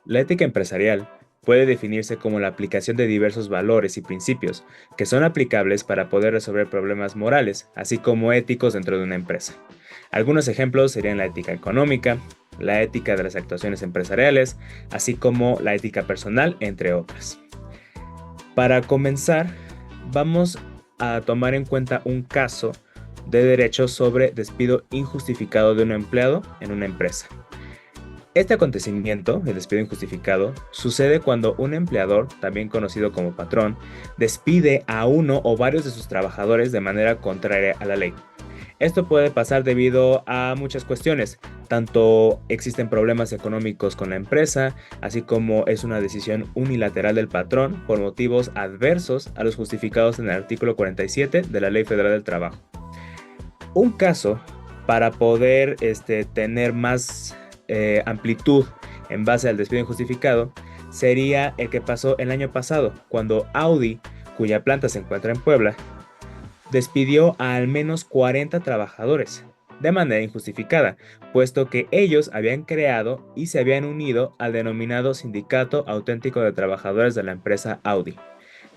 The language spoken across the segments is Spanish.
La ética empresarial puede definirse como la aplicación de diversos valores y principios que son aplicables para poder resolver problemas morales, así como éticos dentro de una empresa. Algunos ejemplos serían la ética económica, la ética de las actuaciones empresariales, así como la ética personal, entre otras. Para comenzar, vamos a tomar en cuenta un caso de derecho sobre despido injustificado de un empleado en una empresa. Este acontecimiento, el despido injustificado, sucede cuando un empleador, también conocido como patrón, despide a uno o varios de sus trabajadores de manera contraria a la ley. Esto puede pasar debido a muchas cuestiones, tanto existen problemas económicos con la empresa, así como es una decisión unilateral del patrón por motivos adversos a los justificados en el artículo 47 de la Ley Federal del Trabajo. Un caso para poder tener más amplitud en base al despido injustificado sería el que pasó el año pasado, cuando Audi, cuya planta se encuentra en Puebla, despidió a al menos 40 trabajadores de manera injustificada, puesto que ellos habían creado y se habían unido al denominado Sindicato Auténtico de Trabajadores de la empresa Audi.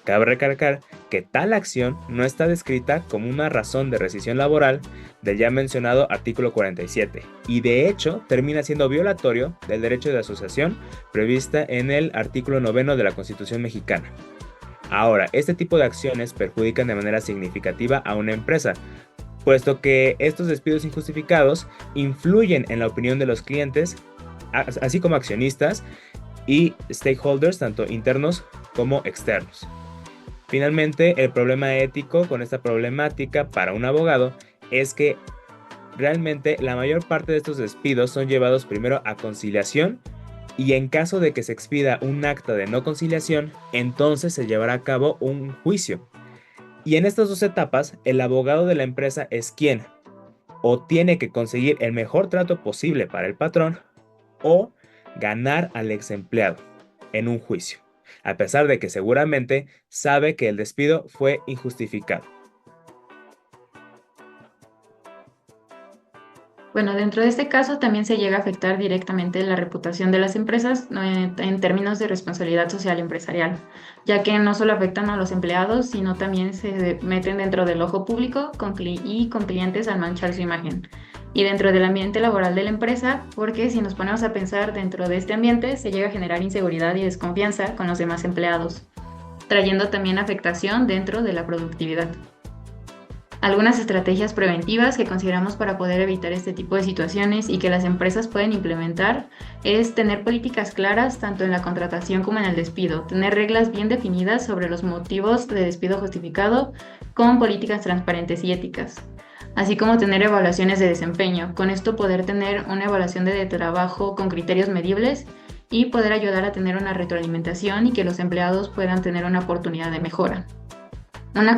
Cabe recalcar que tal acción no está descrita como una razón de rescisión laboral del ya mencionado artículo 47 y de hecho termina siendo violatorio del derecho de asociación prevista en el artículo 9 de la Constitución mexicana. Ahora, este tipo de acciones perjudican de manera significativa a una empresa, puesto que estos despidos injustificados influyen en la opinión de los clientes, así como accionistas y stakeholders, tanto internos como externos. Finalmente, el problema ético con esta problemática para un abogado es que realmente la mayor parte de estos despidos son llevados primero a conciliación y en caso de que se expida un acta de no conciliación, entonces se llevará a cabo un juicio. Y en estas dos etapas, el abogado de la empresa es quien o tiene que conseguir el mejor trato posible para el patrón o ganar al ex empleado en un juicio, a pesar de que seguramente sabe que el despido fue injustificado. Bueno, dentro de este caso también se llega a afectar directamente la reputación de las empresas en términos de responsabilidad social empresarial, ya que no solo afectan a los empleados, sino también se meten dentro del ojo público y con clientes al manchar su imagen. Y dentro del ambiente laboral de la empresa, porque si nos ponemos a pensar dentro de este ambiente, se llega a generar inseguridad y desconfianza con los demás empleados, trayendo también afectación dentro de la productividad. Algunas estrategias preventivas que consideramos para poder evitar este tipo de situaciones y que las empresas pueden implementar es tener políticas claras tanto en la contratación como en el despido, tener reglas bien definidas sobre los motivos de despido justificado con políticas transparentes y éticas, así como tener evaluaciones de desempeño. Con esto poder tener una evaluación de trabajo con criterios medibles y poder ayudar a tener una retroalimentación y que los empleados puedan tener una oportunidad de mejora. Una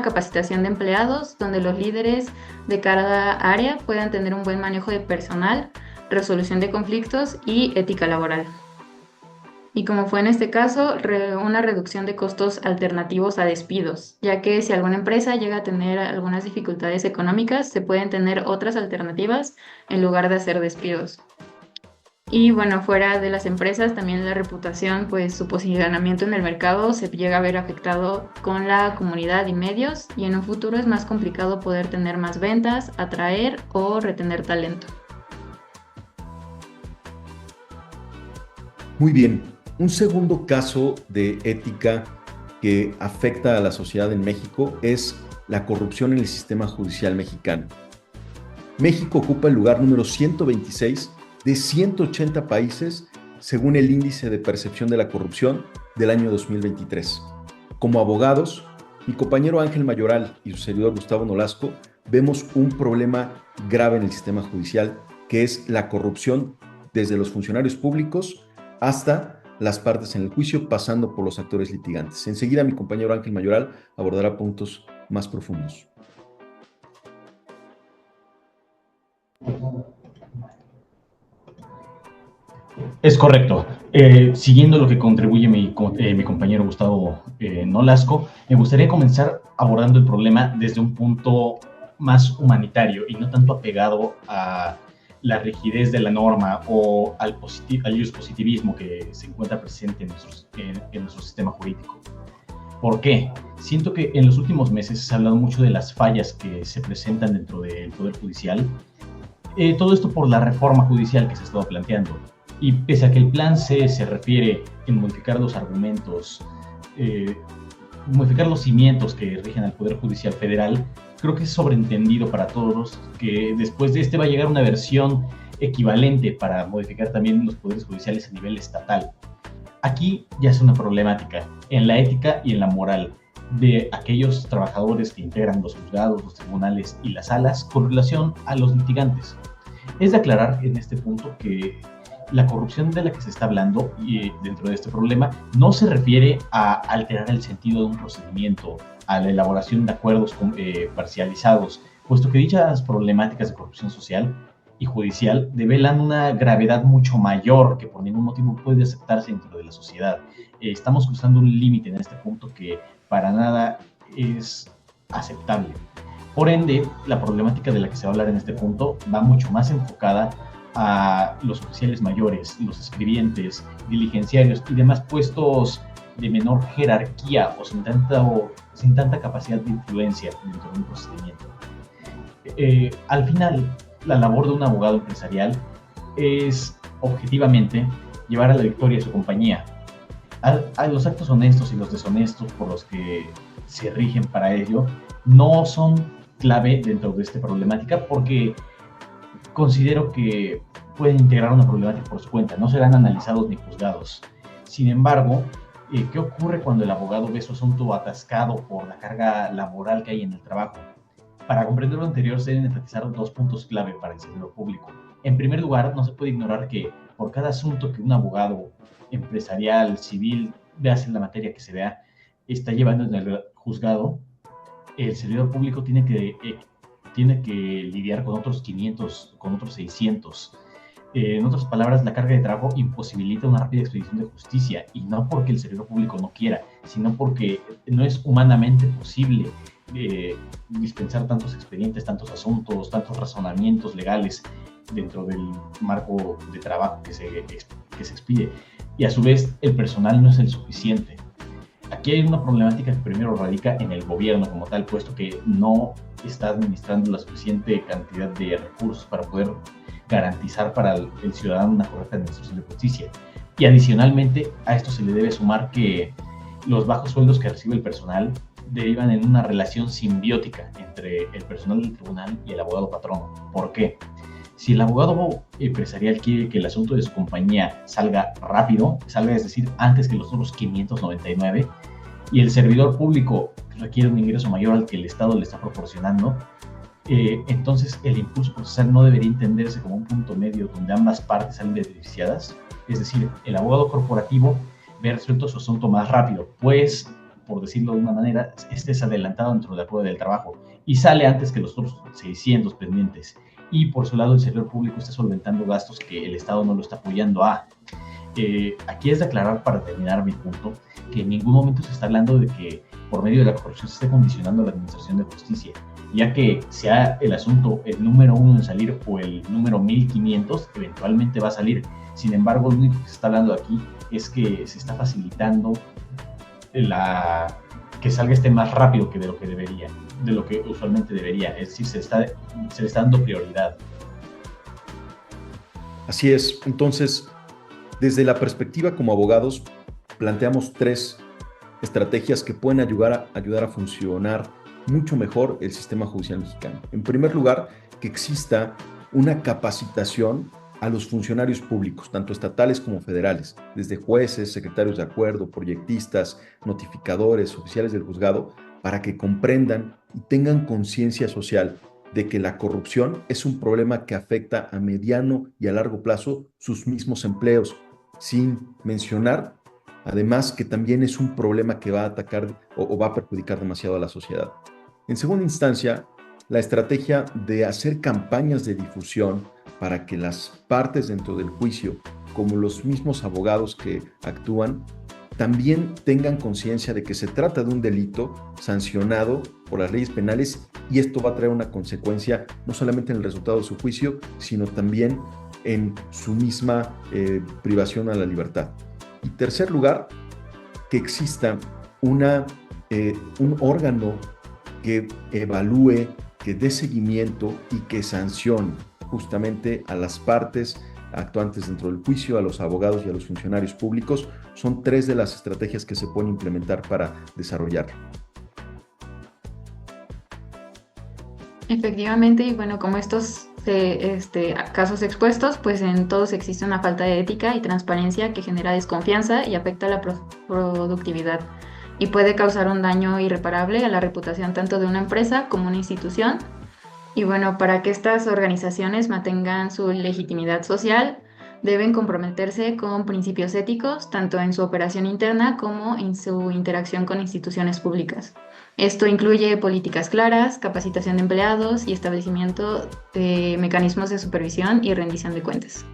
capacitación de empleados donde los líderes de cada área puedan tener un buen manejo de personal, resolución de conflictos y ética laboral. Y como fue en este caso, una reducción de costos alternativos a despidos, ya que si alguna empresa llega a tener algunas dificultades económicas, se pueden tener otras alternativas en lugar de hacer despidos. Y bueno, fuera de las empresas, también la reputación, pues su posicionamiento en el mercado se llega a ver afectado con la comunidad y medios, y en un futuro es más complicado poder tener más ventas, atraer o retener talento. Muy bien, un segundo caso de ética que afecta a la sociedad en México es la corrupción en el sistema judicial mexicano. México ocupa el lugar número 126 de 180 países según el índice de percepción de la corrupción del año 2023. Como abogados, mi compañero Ángel Mayoral y su servidor Gustavo Nolasco vemos un problema grave en el sistema judicial, que es la corrupción desde los funcionarios públicos hasta las partes en el juicio, pasando por los actores litigantes. Enseguida mi compañero Ángel Mayoral abordará puntos más profundos. Es correcto. Siguiendo lo que contribuye mi compañero Gustavo Nolasco, me gustaría comenzar abordando el problema desde un punto más humanitario y no tanto apegado a la rigidez de la norma o al positivismo que se encuentra presente en nuestro sistema jurídico. ¿Por qué? Siento que en los últimos meses se ha hablado mucho de las fallas que se presentan dentro del Poder Judicial. Todo esto por la reforma judicial que se ha estado planteando. Y pese a que el plan C se refiere en modificar los argumentos, modificar los cimientos que rigen al Poder Judicial Federal, creo que es sobreentendido para todos que después de este va a llegar una versión equivalente para modificar también los poderes judiciales a nivel estatal. Aquí ya es una problemática en la ética y en la moral de aquellos trabajadores que integran los juzgados, los tribunales y las salas con relación a los litigantes. Es de aclarar en este punto que la corrupción de la que se está hablando dentro de este problema no se refiere a alterar el sentido de un procedimiento, a la elaboración de acuerdos parcializados, puesto que dichas problemáticas de corrupción social y judicial develan una gravedad mucho mayor que por ningún motivo puede aceptarse dentro de la sociedad. Estamos cruzando un límite en este punto que para nada es aceptable. Por ende, la problemática de la que se va a hablar en este punto va mucho más enfocada a los oficiales mayores, los escribientes, diligenciarios y demás puestos de menor jerarquía o sin tanta capacidad de influencia dentro de un procedimiento. Al final, la labor de un abogado empresarial es, objetivamente, llevar a la victoria a su compañía. A los actos honestos y los deshonestos por los que se rigen para ello no son clave dentro de esta problemática porque considero que pueden integrar una problemática por su cuenta, no serán analizados ni juzgados. Sin embargo, ¿qué ocurre cuando el abogado ve su asunto atascado por la carga laboral que hay en el trabajo? Para comprender lo anterior se deben enfatizar dos puntos clave para el servidor público. En primer lugar, no se puede ignorar que por cada asunto que un abogado empresarial, civil, veas en la materia que se vea, está llevando en el juzgado, el servidor público tiene que lidiar con otros 500, con otros 600. En otras palabras, la carga de trabajo imposibilita una rápida expedición de justicia, y no porque el servidor público no quiera, sino porque no es humanamente posible dispensar tantos expedientes, tantos asuntos, tantos razonamientos legales dentro del marco de trabajo que se expide. Y a su vez, el personal no es el suficiente. Aquí hay una problemática que primero radica en el gobierno como tal, puesto que no está administrando la suficiente cantidad de recursos para poder garantizar para el ciudadano una correcta administración de justicia. Y adicionalmente a esto se le debe sumar que los bajos sueldos que recibe el personal derivan en una relación simbiótica entre el personal del tribunal y el abogado patrono. ¿Por qué? Si el abogado empresarial quiere que el asunto de su compañía salga rápido, es decir, antes que los otros 599, y el servidor público requiere un ingreso mayor al que el Estado le está proporcionando, entonces el impulso procesal no debería entenderse como un punto medio donde ambas partes salen beneficiadas. Es decir, el abogado corporativo ve resuelto su asunto más rápido, pues, por decirlo de una manera, este es adelantado dentro de la prueba del trabajo y sale antes que los otros 600 pendientes. Y por su lado el servidor público está solventando gastos que el Estado no lo está apoyando a. Aquí es de aclarar, para terminar mi punto, que en ningún momento se está hablando de que por medio de la corrupción se esté condicionando la administración de justicia, ya que sea el asunto el número 1 en salir o el número 1500, eventualmente va a salir. Sin embargo, lo único que se está hablando aquí es que se está facilitando que salga más rápido que de lo que debería, de lo que usualmente debería, es decir, se le está dando prioridad. Así es. Entonces, desde la perspectiva como abogados, planteamos 3 estrategias que pueden ayudar a funcionar mucho mejor el sistema judicial mexicano. En primer lugar, que exista una capacitación a los funcionarios públicos, tanto estatales como federales, desde jueces, secretarios de acuerdo, proyectistas, notificadores, oficiales del juzgado, para que comprendan y tengan conciencia social de que la corrupción es un problema que afecta a mediano y a largo plazo sus mismos empleos, sin mencionar, además, que también es un problema que va a atacar o va a perjudicar demasiado a la sociedad. En segunda instancia, la estrategia de hacer campañas de difusión para que las partes dentro del juicio, como los mismos abogados que actúan, también tengan conciencia de que se trata de un delito sancionado por las leyes penales y esto va a traer una consecuencia no solamente en el resultado de su juicio, sino también en su misma privación a la libertad. Y tercer lugar, que exista un órgano que evalúe, que dé seguimiento y que sancione justamente a las partes actuantes dentro del juicio, a los abogados y a los funcionarios públicos. Son 3 de las estrategias que se pueden implementar para desarrollarlo. Efectivamente, y bueno, como estos casos expuestos, pues en todos existe una falta de ética y transparencia que genera desconfianza y afecta la productividad y puede causar un daño irreparable a la reputación tanto de una empresa como una institución. Y bueno, para que estas organizaciones mantengan su legitimidad social, deben comprometerse con principios éticos, tanto en su operación interna como en su interacción con instituciones públicas. Esto incluye políticas claras, capacitación de empleados y establecimiento de mecanismos de supervisión y rendición de cuentas.